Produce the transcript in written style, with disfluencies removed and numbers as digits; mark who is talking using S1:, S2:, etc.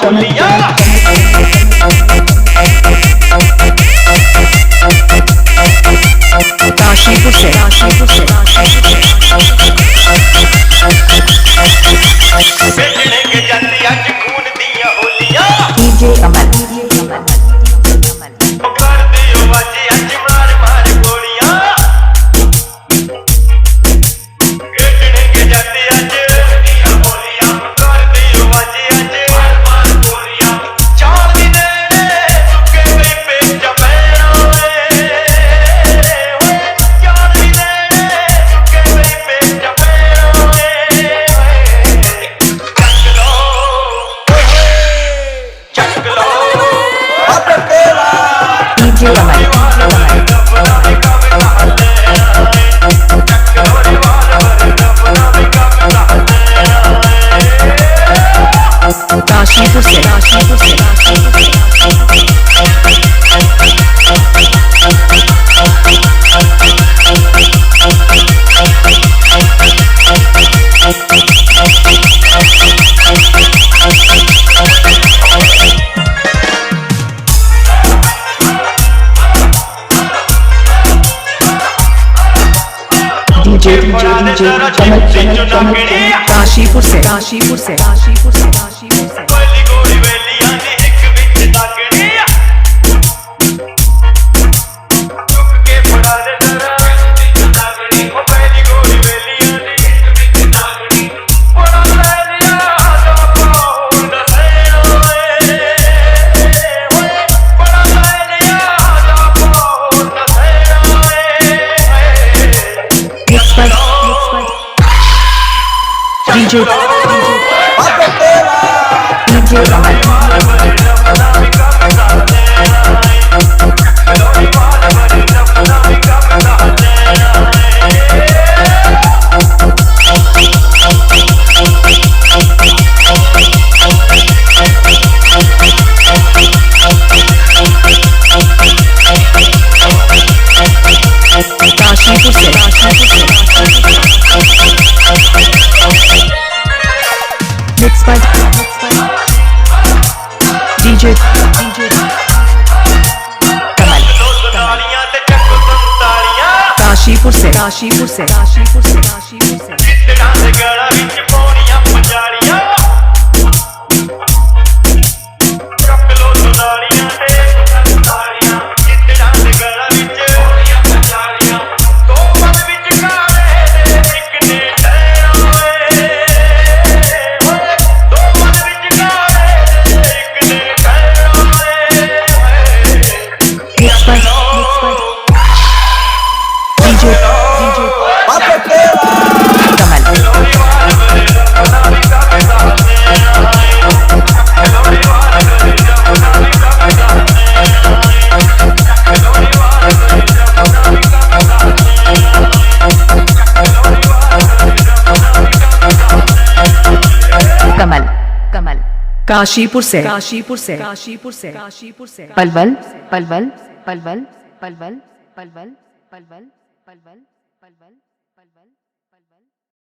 S1: कमल काशीपुर से बेचने के जाती आज खून दिया होलिया डीजे कमल कर दियो बाजी आज मार मार गोलियां बेचने के जाती आज दिया होलिया कर दियो बाजी आज मार मार गोलियां चार दिन सुके पे चपेड़ा काशीपुर से काशीपुर से पहली गोली वेलियां दी एक विच ताकड़ी चुप के पड़ा दे जरा ताकड़ी ओ पहली गोली वेलियां दी एक विच ताकड़ी पड़ा ले लिया दा पाउंड सेनो पड़ा ले लिया दा पाउंड सेनो डीजे डीजे कमल काशीपुर से काशीपुर से पलवल